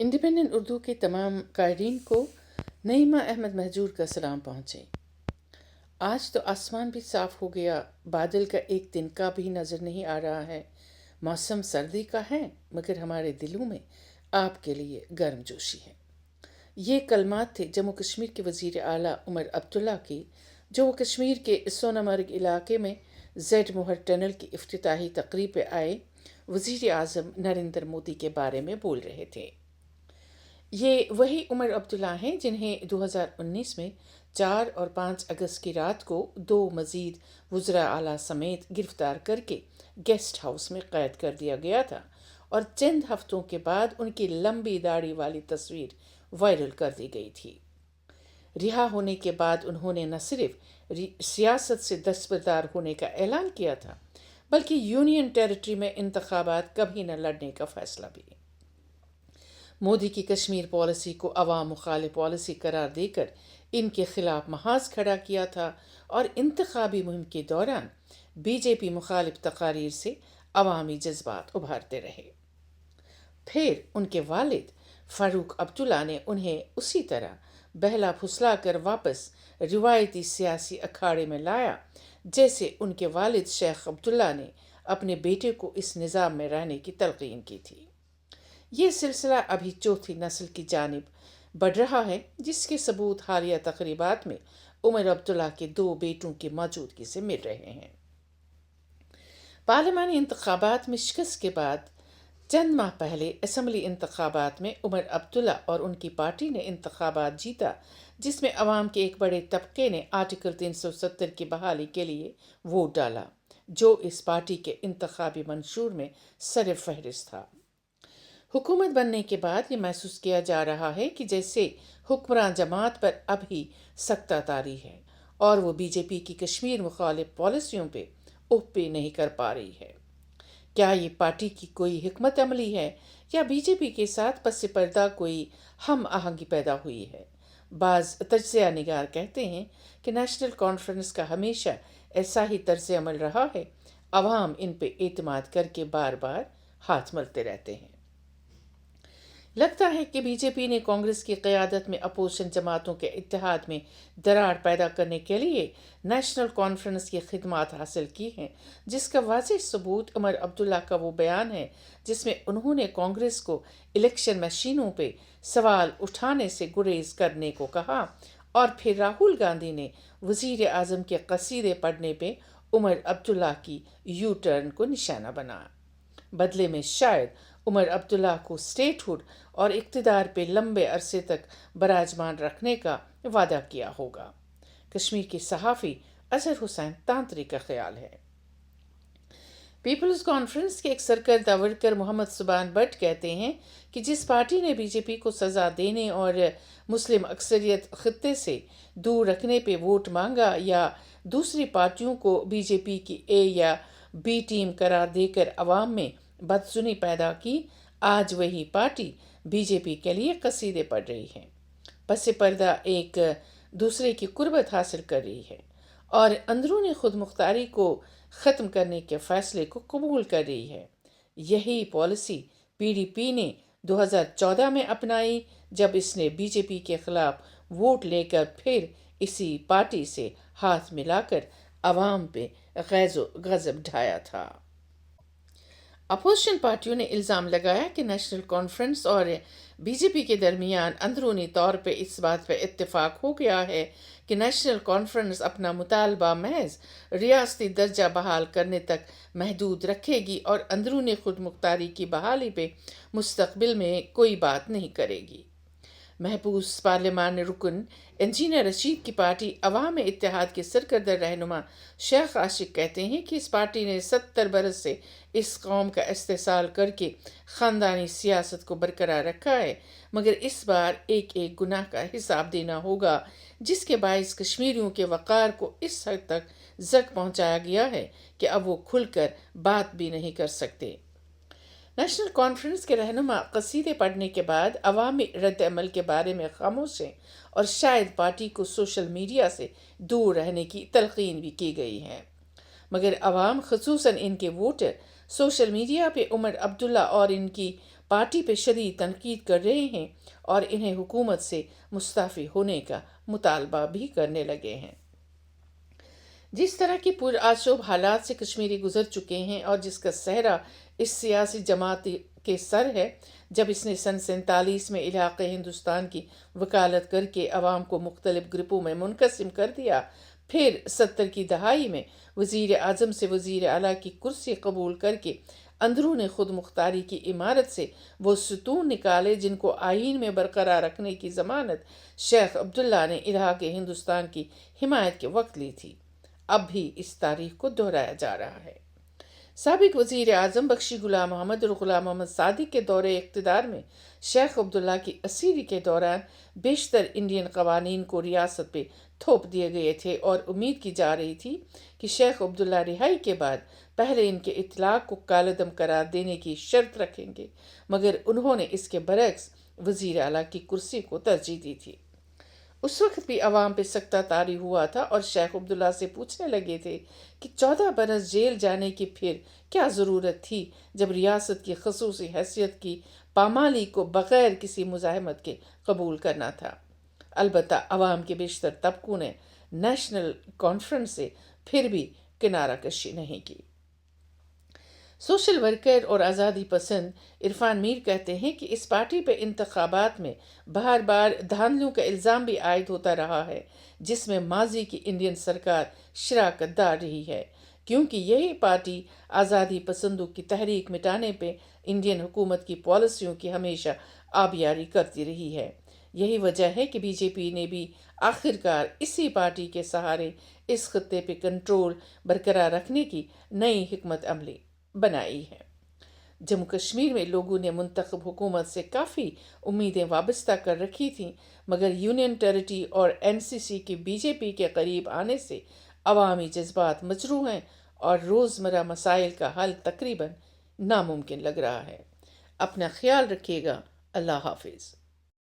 Independent Urdu के तमाम कायरीन को नईमा अहमद महजूर का सलाम पहुँचे। आज तो आसमान भी साफ हो गया, बादल का एक तिनका भी नज़र नहीं आ रहा है। मौसम सर्दी का है, मगर हमारे दिलों में आपके लिए गर्मजोशी है। ये कलमात थे जम्मू कश्मीर के वज़ीर आला उमर अब्दुल्ला की, जो कश्मीर के सोनामर्ग इलाके में जेड मोहर टनल की इफ्तिताही तकरीब पे आए वज़ीर आज़म नरेंद्र मोदी के बारे में बोल रहे थे। ये वही उमर अब्दुल्ला हैं जिन्हें 2019 में 4 और 5 अगस्त की रात को 2 मज़ीद वज़रा आला समेत गिरफ्तार करके गेस्ट हाउस में कैद कर दिया गया था और चंद हफ्तों के बाद उनकी लंबी दाढ़ी वाली तस्वीर वायरल कर दी गई थी। रिहा होने के बाद उन्होंने न सिर्फ सियासत से दस्तबरदार होने का ऐलान किया था, बल्कि यूनियन टेरिटरी में इंतखाबात कभी न लड़ने का फैसला भी। मोदी की कश्मीर पॉलिसी को अवाम मुखालिफ पॉलिसी करार देकर इनके खिलाफ महाज खड़ा किया था और इंतखाबी मुहिम के दौरान बीजेपी मुखालिफ तकारीर से अवामी जज्बात उभारते रहे। फिर उनके वालिद फारूक अब्दुल्ला ने उन्हें उसी तरह बहला फुसला कर वापस रिवायती सियासी अखाड़े में लाया, जैसे उनके वालिद शेख अब्दुल्ला ने अपने बेटे को इस निज़ाम में रहने की तलकीन की थी। ये सिलसिला अभी चौथी नस्ल की जानिब बढ़ रहा है, जिसके सबूत हालिया तकरीबात में उमर अब्दुल्ला के 2 बेटों की मौजूदगी से मिल रहे हैं। पार्लिमानी इंतखाबात में शिकस्त के बाद चंद माह पहले असम्बली इंतखाबात में उमर अब्दुल्ला और उनकी पार्टी ने इंतखाबात जीता, जिसमें अवाम के एक बड़े तबके ने आर्टिकल 370 की बहाली के लिए वोट डाला, जो इस पार्टी के इंतखाबी मंशूर में सर फहरिस्त था। हुकूमत बनने के बाद ये महसूस किया जा रहा है कि जैसे हुक्मरान जमात पर अभी सख्तातारी है और वो बीजेपी की कश्मीर मुखालिफ पॉलिसियों पे उप्पी नहीं कर पा रही है। क्या ये पार्टी की कोई हिकमत अमली है या बीजेपी के साथ पस पर्दा कोई हम आहंगी पैदा हुई है? बाज़ तज्ज़िया निगार कहते हैं कि नेशनल कॉन्फ्रेंस का हमेशा ऐसा ही तर्ज अमल रहा है, अवाम इन पे एतमाद करके बार बार हाथ मलते रहते हैं। लगता है कि बीजेपी ने कांग्रेस की क़यादत में अपोजिशन जमातों के इत्तेहाद में दरार पैदा करने के लिए नेशनल कॉन्फ्रेंस की खिदमात हासिल की हैं, जिसका वाज़ेह सबूत उमर अब्दुल्ला का वो बयान है जिसमें उन्होंने कांग्रेस को इलेक्शन मशीनों पे सवाल उठाने से गुरेज करने को कहा और फिर राहुल गांधी ने वज़ीर आज़म के कसीदे पढ़ने पे उमर अब्दुल्ला की यू टर्न को निशाना बनाया। बदले में शायद उमर अब्दुल्ला को स्टेटहुड और इक़्तिदार पे लंबे अरसे तक बराजमान रखने का वादा किया होगा। कश्मीर के सहाफ़ी अजहर हुसैन तांत्री का ख्याल है। पीपल्स कॉन्फ्रेंस के एक सरकर्दा वर्कर मोहम्मद सुबान भट्ट कहते हैं कि जिस पार्टी ने बीजेपी को सज़ा देने और मुस्लिम अक्सरियत खित्ते से दूर रखने पे वोट मांगा या दूसरी पार्टियों को बीजेपी की ए या बी टीम करार देकर अवाम में बदसुनी पैदा की, आज वही पार्टी बीजेपी के लिए कसीदे पढ़ रही है, पस पर्दा एक दूसरे की कुर्बत हासिल कर रही है और अंदरूनी खुद मुख्तारी को ख़त्म करने के फ़ैसले को कबूल कर रही है। यही पॉलिसी पीडीपी ने 2014 में अपनाई, जब इसने बीजेपी के ख़िलाफ़ वोट लेकर फिर इसी पार्टी से हाथ मिलाकर अवाम पे गज़ब ढाया था। अपोजिशन पार्टियों ने इल्ज़ाम लगाया कि नेशनल कॉन्फ्रेंस और बीजेपी के दरमियान अंदरूनी तौर पे इस बात पे इत्तेफाक हो गया है कि नेशनल कॉन्फ्रेंस अपना मुतालबा महज रियासती दर्जा बहाल करने तक महदूद रखेगी और अंदरूनी खुद मुख्तारी की बहाली पे मुस्तकबिल में कोई बात नहीं करेगी। महबूस पार्लिमानी रुकन इंजीनियर रशीद की पार्टी अवाम इत्तेहाद के सरकर्दा रहनुमा शेख आशिक कहते हैं कि इस पार्टी ने 70 बरस से इस कौम का इस्तेसाल करके ख़ानदानी सियासत को बरकरार रखा है, मगर इस बार एक एक गुनाह का हिसाब देना होगा, जिसके बायस कश्मीरियों के वक़ार को इस हद तक ज़ख्म पहुँचाया गया है कि अब वो खुलकर बात भी नहीं कर सकते। नेशनल कॉन्फ्रेंस के रहनुमा कसीदे पढ़ने के बाद अवामी रद्द अमल के बारे में खामोश हैं और शायद पार्टी को सोशल मीडिया से दूर रहने की तलकीन भी की गई है, मगर अवाम ख़ुसूसन इनके वोटर सोशल मीडिया पे उमर अब्दुल्ला और इनकी پارٹی پہ شدید تنقید کر رہے ہیں اور انہیں حکومت سے مستعفی ہونے کا مطالبہ بھی کرنے لگے ہیں۔ جس طرح کی پرآشوب حالات سے کشمیری گزر چکے ہیں اور جس کا صحرا اس سیاسی جماعت کے سر ہے، جب اس نے سن 47 میں علاقہ ہندوستان کی وکالت کر کے عوام کو مختلف گروپوں میں منقسم کر دیا، پھر 70 کی دہائی میں وزیر اعظم سے وزیر اعلیٰ کی کرسی قبول کر کے اندرون خود مختاری کی عمارت سے وہ ستون نکالے جن کو آئین میں برقرار رکھنے کی ضمانت شیخ عبداللہ نے عراق ہندوستان کی حمایت کے وقت لی تھی، اب بھی اس تاریخ کو دہرایا جا رہا ہے۔ سابق وزیر اعظم بخشی غلام محمد اور غلام محمد صادق کے دور اقتدار میں شیخ عبداللہ کی اسیری کے دوران بیشتر انڈین قوانین کو ریاست پہ تھوپ دیے گئے تھے اور امید کی جا رہی تھی کہ شیخ عبداللہ رہائی کے بعد پہلے ان کے اطلاق کو کالعدم قرار دینے کی شرط رکھیں گے، مگر انہوں نے اس کے برعکس وزیر اعلیٰ کی کرسی کو ترجیح دی تھی۔ اس وقت بھی عوام پہ سکتہ طاری ہوا تھا اور شیخ عبداللہ سے پوچھنے لگے تھے کہ 14 برس جیل جانے کی پھر کیا ضرورت تھی جب ریاست کی خصوصی حیثیت کی پامالی کو بغیر کسی مزاحمت کے قبول کرنا تھا۔ البتہ عوام کے بیشتر طبقوں نے نیشنل کانفرنس سے پھر بھی کنارہ کشی نہیں کی۔ سوشل ورکر اور آزادی پسند عرفان میر کہتے ہیں کہ اس پارٹی پہ انتخابات میں بار بار دھاندلیوں کا الزام بھی عائد ہوتا رہا ہے، جس میں ماضی کی انڈین سرکار شراکت دار رہی ہے، کیونکہ یہی پارٹی آزادی پسندوں کی تحریک مٹانے پہ انڈین حکومت کی پالیسیوں کی ہمیشہ آبیاری کرتی رہی ہے۔ یہی وجہ ہے کہ بی جے پی نے بھی آخرکار اسی پارٹی کے سہارے اس خطے پہ کنٹرول برقرار رکھنے کی نئی حکمت عملی بنائی ہے۔ جموں کشمیر میں لوگوں نے منتخب حکومت سے کافی امیدیں وابستہ کر رکھی تھیں، مگر یونین ٹیریٹری اور این سی سی کی بی جے پی کے قریب آنے سے عوامی جذبات مجروح ہیں اور روزمرہ مسائل کا حل تقریباً ناممکن لگ رہا ہے۔ اپنا خیال رکھیے گا۔ اللہ حافظ۔